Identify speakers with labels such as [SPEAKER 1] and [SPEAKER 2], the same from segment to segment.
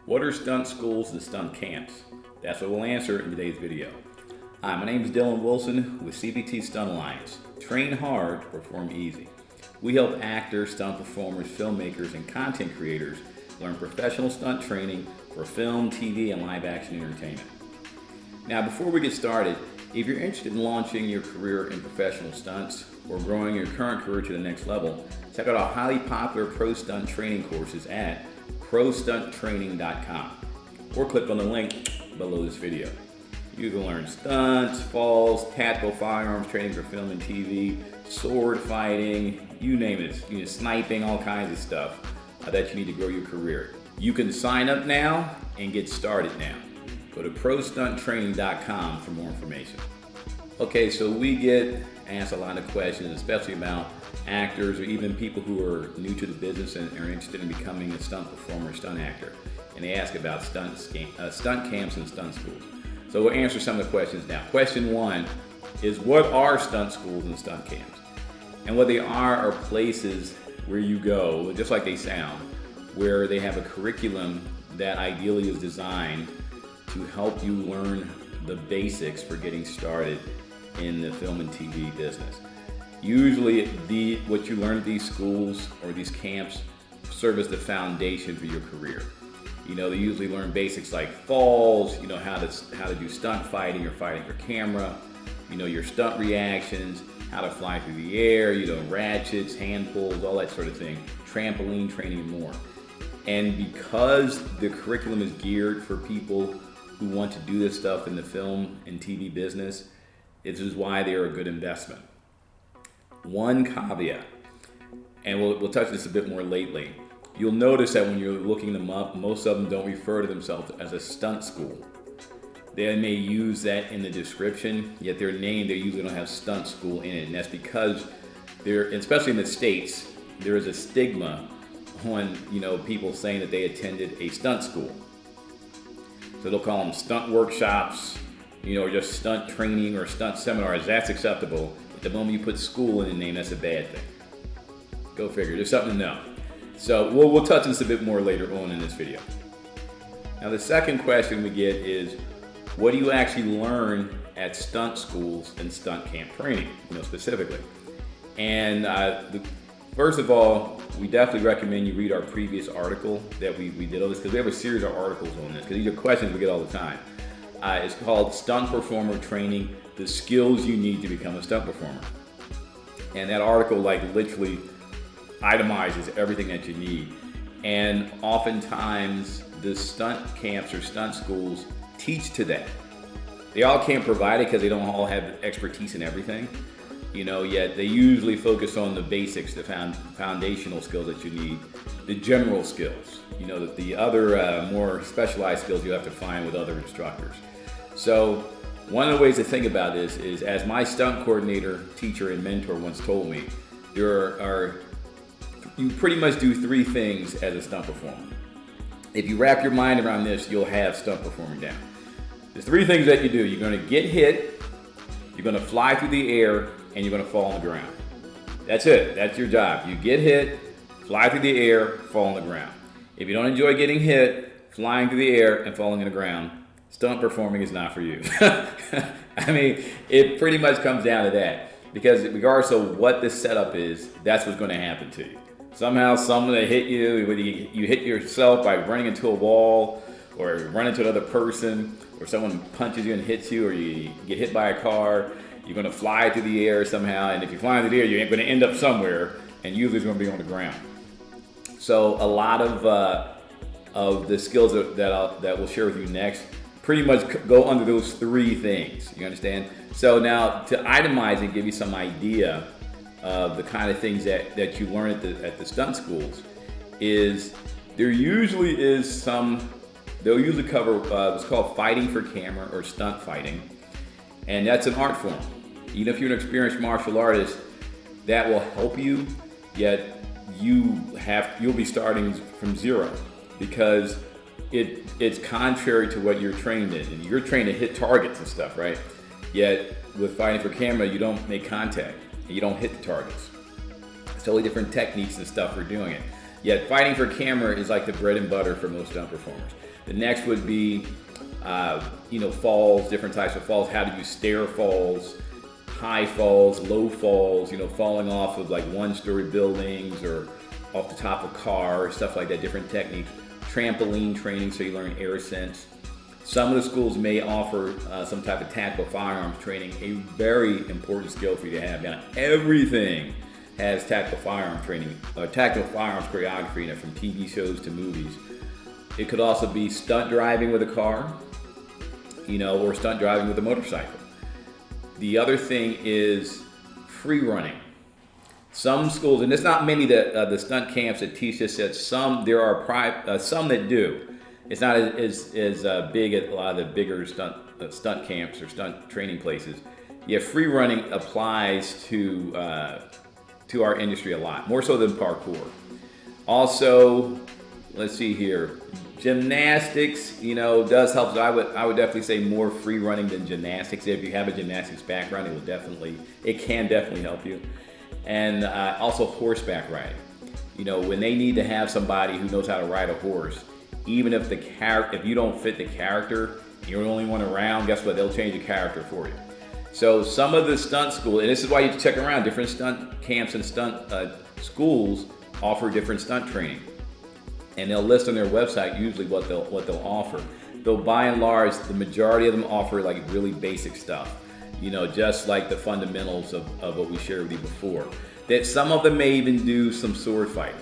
[SPEAKER 1] What are stunt schools and stunt camps? That's what we'll answer in today's video. Hi, my name is Dylan Wilson with CBT Stunt Alliance. Train hard, perform easy. We help actors, stunt performers, filmmakers, and content creators learn professional stunt training for film, TV, and live action entertainment. Now, before we get started, if you're interested in launching your career in professional stunts or growing your current career to the next level, check out our highly popular pro stunt training courses at prostunttraining.com or click on the link below this video. You can learn stunts, falls, tactical firearms training for film and TV, sword fighting, you name it, sniping, all kinds of stuff that you need to grow your career. You can sign up now and get started now. Go to prostunttraining.com for more information. Okay, so we get asked a lot of questions, especially about actors or even people who are new to the business and are interested in becoming a stunt performer, stunt actor. And they ask about stunt camps and stunt schools. So we'll answer some of the questions now. Question one is, what are stunt schools and stunt camps? And what they are places where you go, just like they sound, where they have a curriculum that ideally is designed to help you learn the basics for getting started in the film and TV business. Usually what you learn at these schools or these camps serve as the foundation for your career. They usually learn basics like falls, how to do stunt fighting or fighting for camera, your stunt reactions, how to fly through the air, ratchets, hand pulls, all that sort of thing, trampoline training and more. And because the curriculum is geared for people who want to do this stuff in the film and TV business, this is why they are a good investment. One caveat, and we'll touch this a bit more lately, you'll notice that when you're looking them up, most of them don't refer to themselves as a stunt school. They may use that in the description, yet their name, they usually don't have stunt school in it. And that's because especially in the States, there is a stigma on people saying that they attended a stunt school. So they'll call them stunt workshops, or just stunt training or stunt seminars. That's acceptable. But the moment you put school in the name, that's a bad thing. Go figure. There's something to know. So we'll touch on this a bit more later on in this video. Now the second question we get is, what do you actually learn at stunt schools and stunt camp training, specifically? And first of all, we definitely recommend you read our previous article that we did on this, because we have a series of articles on this, because these are questions we get all the time. It's called Stunt Performer Training, the Skills You Need to Become a Stunt Performer. And that article literally itemizes everything that you need. And oftentimes the stunt camps or stunt schools teach to that. They all can't provide it because they don't all have expertise in everything, yet they usually focus on the basics, the foundational skills that you need, the general skills, the other more specialized skills you have to find with other instructors. So one of the ways to think about this is, as my stunt coordinator, teacher, and mentor once told me, you pretty much do three things as a stunt performer. If you wrap your mind around this, you'll have stunt performing down. There's three things that you do. You're going to get hit, you're going to fly through the air, and you're going to fall on the ground. That's it. That's your job. You get hit, fly through the air, fall on the ground. If you don't enjoy getting hit, flying through the air, and falling on the ground, stunt performing is not for you. I mean, it pretty much comes down to that. Because regardless of what the setup is, that's what's going to happen to you. Somehow someone that hit you, whether you hit yourself by running into a wall, or run into another person, or someone punches you and hits you, or you get hit by a car, you're going to fly through the air somehow, and if you fly through the air, you're going to end up somewhere, and usually it's going to be on the ground. So a lot of the skills that we'll share with you next pretty much go under those three things. You understand? So now, to itemize and give you some idea of the kind of things that you learn at the stunt schools, is there usually is they'll usually cover what's called fighting for camera or stunt fighting, and that's an art form. Even if you're an experienced martial artist, that will help you, yet you'll be starting from zero, because it's contrary to what you're trained in. And you're trained to hit targets and stuff, right? Yet with fighting for camera, you don't make contact and you don't hit the targets. It's totally different techniques and stuff for doing it. Yet fighting for camera is like the bread and butter for most stunt performers. The next would be, falls, different types of falls. How do you stair falls, high falls, low falls, falling off of like one-story buildings or off the top of cars, stuff like that, different techniques. Trampoline training, so you learn air ascents. Some of the schools may offer some type of tactical firearms training, a very important skill for you to have. Now, everything has tactical firearms training, tactical firearms choreography, from TV shows to movies. It could also be stunt driving with a car, or stunt driving with a motorcycle. The other thing is free running. Some schools, and it's not many that the stunt camps that teach this. There are some that do. It's not as big at a lot of the bigger stunt camps or stunt training places. Yeah, free running applies to our industry a lot, more so than parkour. Also, let's see here, gymnastics, does help. So I would definitely say more free running than gymnastics. If you have a gymnastics background, it can definitely help you. And also horseback riding. When they need to have somebody who knows how to ride a horse, even if if you don't fit the character, you're the only one around, guess what? They'll change the character for you. So some of the stunt schools, and this is why you check around, different stunt camps and stunt schools offer different stunt training. And they'll list on their website usually what they'll offer. Though by and large, the majority of them offer like really basic stuff. Just like the fundamentals of what we shared with you before. That some of them may even do some sword fighting.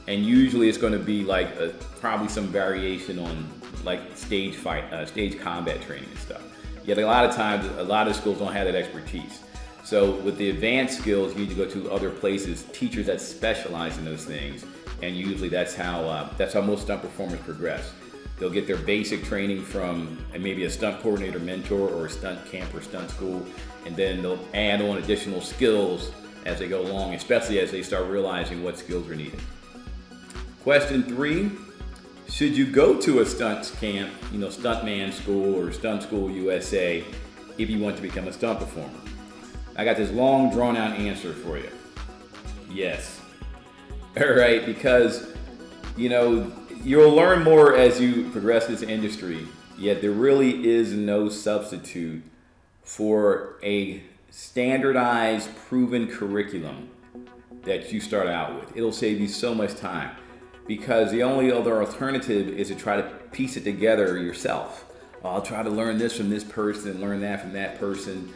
[SPEAKER 1] And usually it's going to be like probably some variation on like stage combat training and stuff. Yet a lot of times, a lot of schools don't have that expertise. So with the advanced skills, you need to go to other places, teachers that specialize in those things. And usually that's how most stunt performers progress. They'll get their basic training from maybe a stunt coordinator mentor or a stunt camp or stunt school, and then they'll add on additional skills as they go along, especially as they start realizing what skills are needed. Question 3, should you go to a stunt camp, Stuntman School or Stunt School USA if you want to become a stunt performer? I got this long drawn out answer for you. Yes. All right, because, you'll learn more as you progress this industry, yet there really is no substitute for a standardized, proven curriculum that you start out with. It'll save you so much time because the only other alternative is to try to piece it together yourself. I'll try to learn this from this person and learn that from that person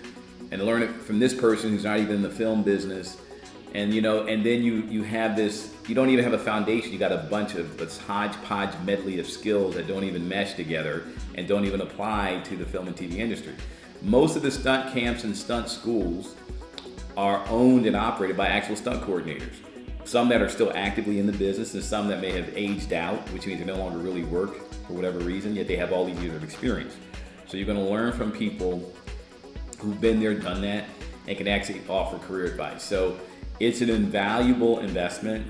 [SPEAKER 1] and learn it from this person who's not even in the film business. And and then you have this, you don't even have a foundation. You got a bunch of this hodgepodge medley of skills that don't even mesh together and don't even apply to the film and TV industry. Most of the stunt camps and stunt schools are owned and operated by actual stunt coordinators. Some that are still actively in the business and some that may have aged out, which means they no longer really work for whatever reason, yet they have all these years of experience. So you're gonna learn from people who've been there, done that, and can actually offer career advice. So it's an invaluable investment.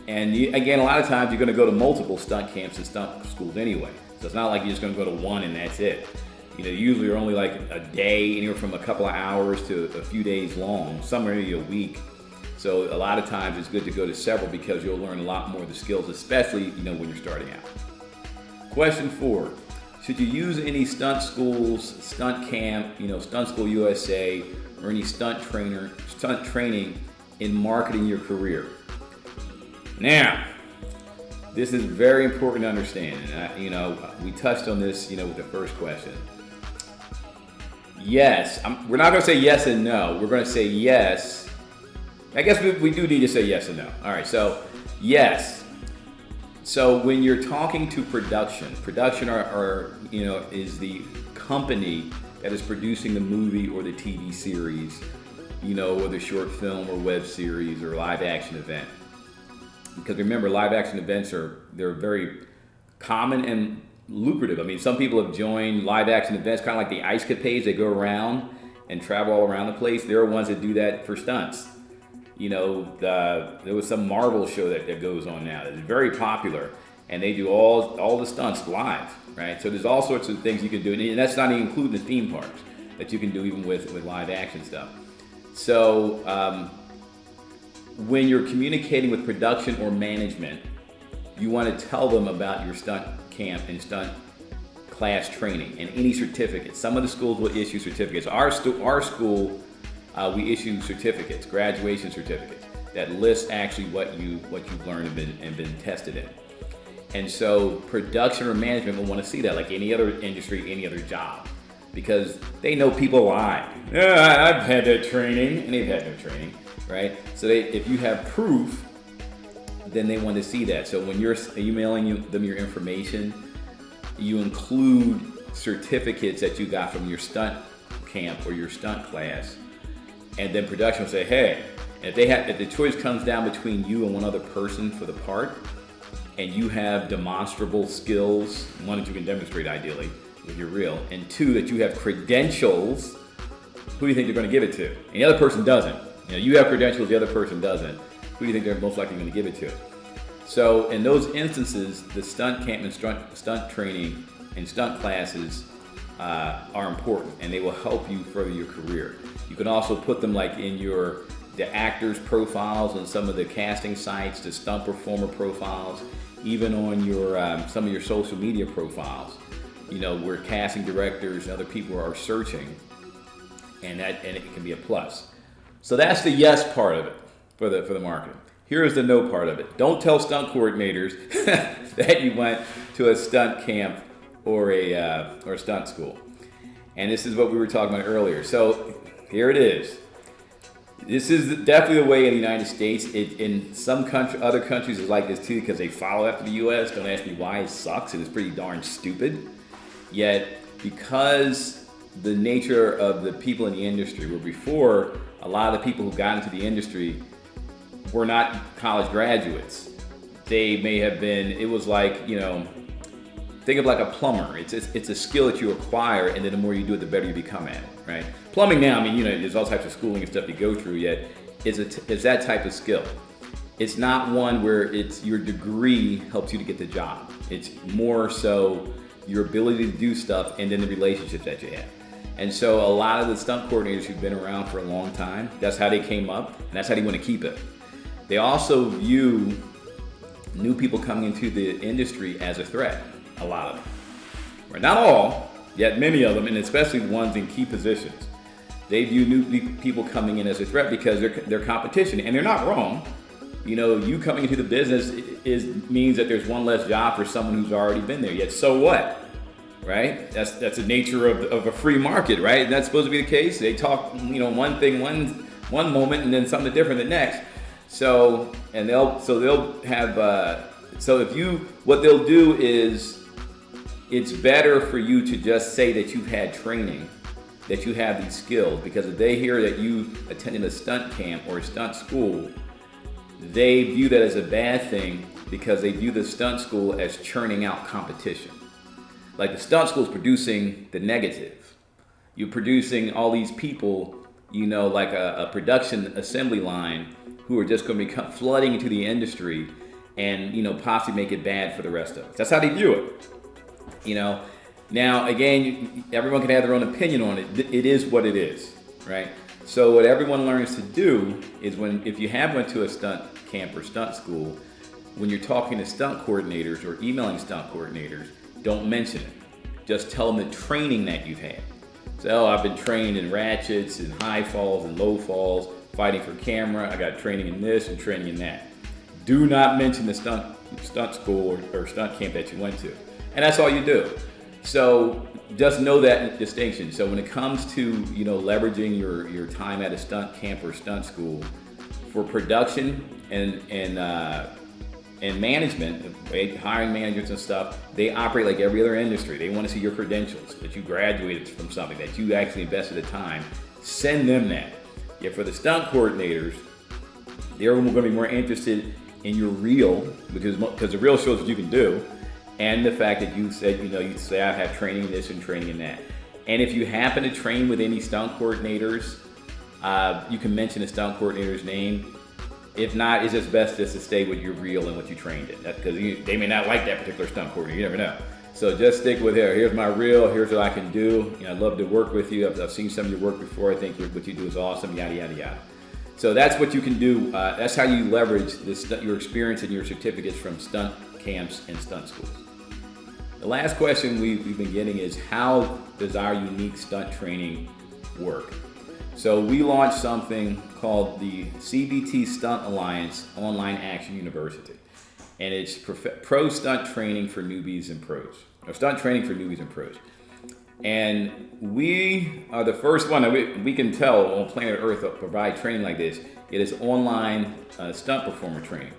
[SPEAKER 1] And again, a lot of times you're going to go to multiple stunt camps and stunt schools anyway. So it's not like you're just going to go to one and that's it. Usually are only like a day, anywhere from a couple of hours to a few days long, some are maybe a week. So a lot of times it's good to go to several because you'll learn a lot more of the skills, especially when you're starting out. Question 4, should you use any stunt schools, stunt camp, Stunt School USA, or any stunt training in marketing your career? Now, this is very important to understand. And we touched on this, with the first question. Yes, we're not going to say yes and no. We're going to say yes. I guess we do need to say yes and no. All right, so yes. So when you're talking to production is the company that is producing the movie or the TV series, or the short film or web series or live action event. Because remember, live action events they're very common and lucrative. I mean, some people have joined live action events, kind of like the Ice Capades. They go around and travel all around the place. There are ones that do that for stunts. There was some Marvel show that goes on now that's very popular, and they do all the stunts live, right? So there's all sorts of things you can do, and that's not even including the theme parks that you can do even with live action stuff. So when you're communicating with production or management, you want to tell them about your stunt camp and stunt class training and any certificates. Some of the schools will issue certificates. Our school, we issue certificates, graduation certificates that list actually what you've learned and been tested in. And so production or management will want to see that, like any other industry, any other job, because they know people lie. I've had that training, and they've had no training, right? So if you have proof, then they want to see that. So when you're emailing them your information, you include certificates that you got from your stunt camp or your stunt class, and then production will say, hey, if the choice comes down between you and one other person for the part, and you have demonstrable skills, one that you can demonstrate ideally with your reel, and two, that you have credentials, who do you think they're going to give it to? And the other person doesn't. You have credentials, the other person doesn't. Who do you think they're most likely going to give it to? So in those instances, the stunt camp and stunt training and stunt classes are important, and they will help you further your career. You can also put them like in the actors' profiles on some of the casting sites, the stunt performer profiles, even on your some of your social media profiles. Where casting directors and other people are searching, and it can be a plus. So that's the yes part of it for the marketing. Here's the no part of it. Don't tell stunt coordinators that you went to a stunt camp or a stunt school. And this is what we were talking about earlier. So here it is. This is definitely the way in the United States. In some other countries it's like this too, because they follow after the U.S. Don't ask me why. It sucks, and it's pretty darn stupid. Yet, because the nature of the people in the industry, where before a lot of the people who got into the industry were not college graduates. They may have been, it was like, think of like a plumber. It's a skill that you acquire, and then the more you do it, the better you become at it, right? Plumbing now, there's all types of schooling and stuff you go through, yet it's that type of skill. It's not one where it's your degree helps you to get the job. It's more so your ability to do stuff and then the relationships that you have. And so a lot of the stunt coordinators who've been around for a long time, that's how they came up, and that's how they want to keep it. They also view new people coming into the industry as a threat, a lot of them. Right? Not all, yet many of them, and especially the ones in key positions. They view new people coming in as a threat because they're competition, and they're not wrong. You coming into the business means that there's one less job for someone who's already been there, yet so what? Right? That's the nature of a free market, right? And that's supposed to be the case. They talk, one thing one moment and then something different the next. So they'll have what they'll do is, it's better for you to just say that you've had training, that you have these skills, because if they hear that you attended a stunt camp or a stunt school, they view that as a bad thing because they view the stunt school as churning out competition. Like the stunt school is producing the negative. You're producing all these people, like a production assembly line who are just going to become flooding into the industry and, possibly make it bad for the rest of us. That's how they view it. Now, again, everyone can have their own opinion on it. It is what it is, right? So what everyone learns to do is if you have went to a stunt camp or stunt school, when you're talking to stunt coordinators or emailing stunt coordinators, don't mention it. Just tell them the training that you've had. So, I've been trained in ratchets and high falls and low falls, fighting for camera. I got training in this and training in that. Do not mention the stunt school or stunt camp that you went to. And that's all you do. So just know that distinction. So when it comes to, leveraging your time at a stunt camp or stunt school for production and management, hiring managers and stuff, they operate like every other industry. They want to see your credentials, that you graduated from something, that you actually invested the time. Send them that. Yet for the stunt coordinators, they're going to be more interested in your reel, because the reel shows what you can do, and the fact that you said, you say I have training in this and training in that. And if you happen to train with any stunt coordinators, you can mention the stunt coordinator's name. If not, it's just best just to stay with your reel and what you trained in, because they may not like that particular stunt coordinator. You never know. So just stick with her. Here's my reel. Here's what I can do. I'd love to work with you. I've seen some of your work before. I think what you do is awesome. Yada yada yada. So that's what you can do. That's how you leverage your experience and your certificates from stunt camps and stunt schools. The last question we've been getting is, how does our unique stunt training work? So we launched something called the CBT Stunt Alliance Online Action University. And it's pro stunt training for newbies and pros, or stunt training for newbies and pros. And we are the first one that we can tell on planet Earth to provide training like this. It is online stunt performer training.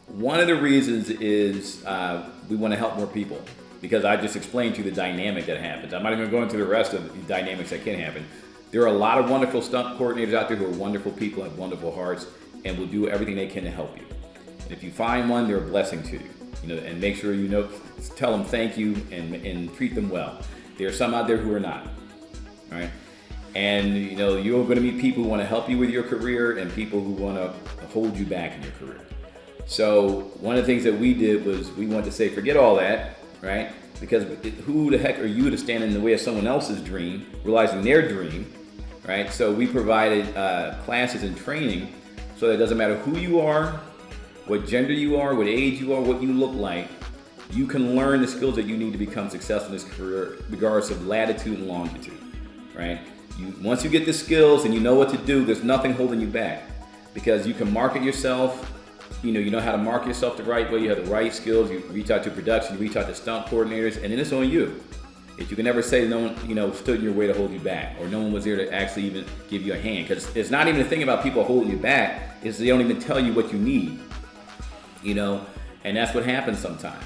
[SPEAKER 1] One of the reasons is we want to help more people, because I just explained to you the dynamic that happens. I'm not even going to the rest of the dynamics that can happen. There are a lot of wonderful stunt coordinators out there who are wonderful people, have wonderful hearts, and will do everything they can to help you. And if you find one, they're a blessing to you. And make sure tell them thank you and treat them well. There are some out there who are not, all right? And you're going to meet people who want to help you with your career and people who want to hold you back in your career. So one of the things that we did was we wanted to say, forget all that, right? Because who the heck are you to stand in the way of someone else's dream, realizing their dream, right? So we provided classes and training so that it doesn't matter who you are, what gender you are, what age you are, what you look like, you can learn the skills that you need to become successful in this career, regardless of latitude and longitude, right? Once you get the skills and you know what to do, there's nothing holding you back, because you can market yourself. You know how to market yourself the right way. You have the right skills. You reach out to production. You reach out to stunt coordinators, and then it's on you. If you can never say no one, stood in your way to hold you back, or no one was there to actually even give you a hand, because it's not even a thing about people holding you back. It's they don't even tell you what you need. And that's what happens sometimes.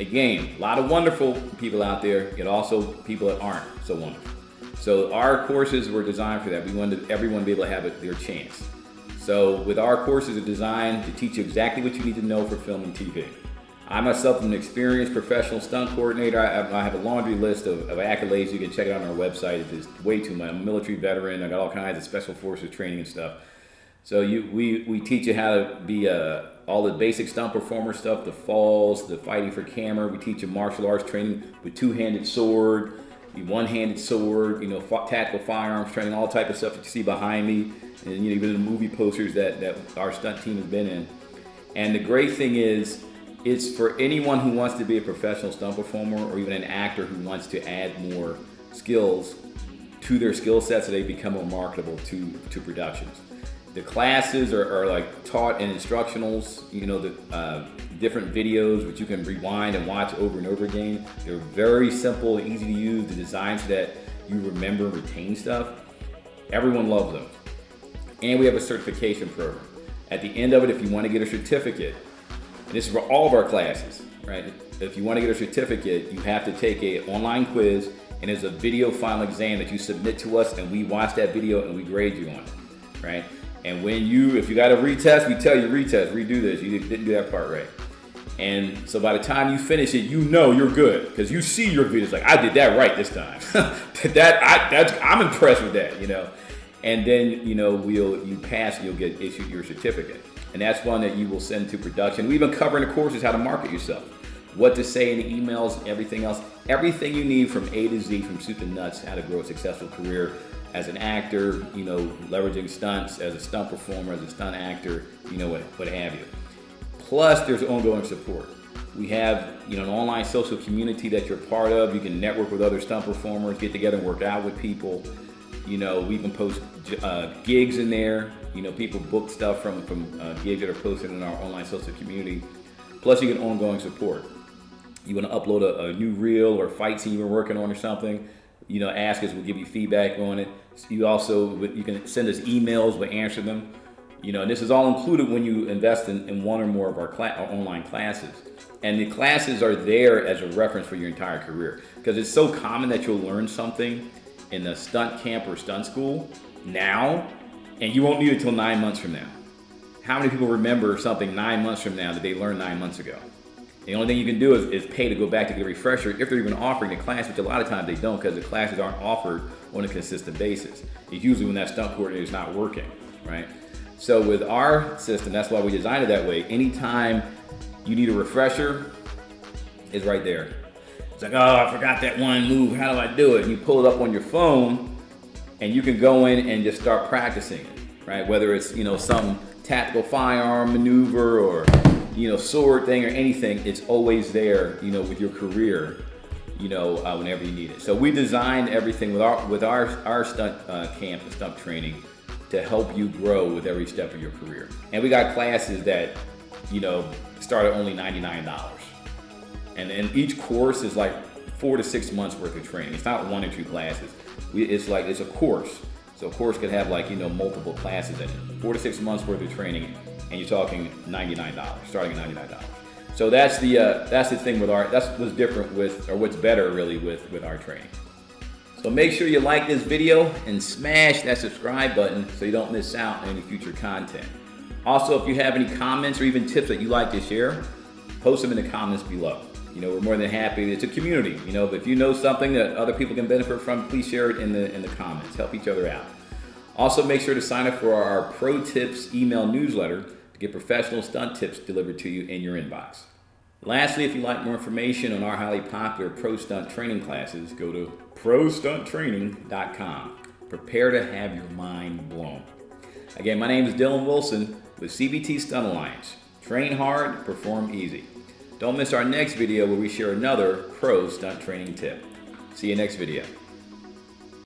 [SPEAKER 1] Again, a lot of wonderful people out there, yet also people that aren't so wonderful. So our courses were designed for that. We wanted everyone to be able to have their chance. So with our courses are designed to teach you exactly what you need to know for film and TV. I myself am an experienced professional stunt coordinator. I have a laundry list of accolades. You can check it out on our website. It's way too much. I'm a military veteran. I got all kinds of special forces training and stuff. So we teach you how to be all the basic stunt performer stuff, the falls, the fighting for camera. We teach you martial arts training with two-handed sword, one-handed sword, tactical firearms training, all type of stuff that you see behind me, and even the movie posters that our stunt team has been in. And the great thing is, it's for anyone who wants to be a professional stunt performer, or even an actor who wants to add more skills to their skill sets so they become more marketable to productions. The classes are like taught in instructionals, the different videos which you can rewind and watch over and over again. They're very simple, easy to use, the design so that you remember and retain stuff. Everyone loves them. And we have a certification program. At the end of it, if you want to get a certificate, and this is for all of our classes, right? If you want to get a certificate, you have to take an online quiz, and there's a video final exam that you submit to us, and we watch that video and we grade you on it, right? And if you got to retest, we tell you redo this. You didn't do that part right. And so by the time you finish it, you're good, because you see your videos like, I did that right this time. I'm impressed with that, And then you pass and you'll get issued your certificate. And that's one that you will send to production. We've been covering the courses how to market yourself, what to say in the emails, everything else, everything you need from A to Z, from soup to nuts, how to grow a successful career as an actor, leveraging stunts, as a stunt performer, as a stunt actor, what have you. Plus, there's ongoing support. We have, an online social community that you're part of. You can network with other stunt performers, get together and work out with people. We even post gigs in there. People book stuff from gigs that are posted in our online social community. Plus, you get ongoing support. You want to upload a new reel or fight scene you've been working on or something, ask us, we'll give you feedback on it. You can send us emails, we'll answer them. And this is all included when you invest in one or more of our online classes. And the classes are there as a reference for your entire career, because it's so common that you'll learn something in a stunt camp or stunt school now, and you won't need it till 9 months from now. How many people remember something 9 months from now that they learned 9 months ago? The only thing you can do is pay to go back to get a refresher, if they're even offering the class, which a lot of times they don't, because the classes aren't offered on a consistent basis. It's usually when that stunt coordinator is not working, right? So with our system, that's why we designed it that way. Anytime you need a refresher, it's right there. It's like, oh, I forgot that one move, how do I do it? And you pull it up on your phone, and you can go in and just start practicing it, right? Whether it's, some tactical firearm maneuver, or sword thing or anything, it's always there, with your career, whenever you need it. So we designed everything with our stunt camp and stunt training to help you grow with every step of your career. And we got classes that, start at only $99. And then each course is like 4 to 6 months worth of training. It's not 1 or 2 classes. It's a course. So a course could have multiple classes in it. 4 to 6 months worth of training, and you're talking $99, starting at $99. So that's the thing with that's what's different what's better really with our training. So make sure you like this video and smash that subscribe button so you don't miss out on any future content. Also, if you have any comments or even tips that you like to share, post them in the comments below. We're more than happy. It's a community. But if you know something that other people can benefit from, please share it in the comments. Help each other out. Also, make sure to sign up for our Pro Tips email newsletter to get professional stunt tips delivered to you in your inbox. Lastly, if you'd like more information on our highly popular Pro Stunt training classes, go to ProStuntTraining.com. Prepare to have your mind blown. Again, my name is Dylan Wilson with CBT Stunt Alliance. Train hard, perform easy. Don't miss our next video where we share another pro stunt training tip. See you next video.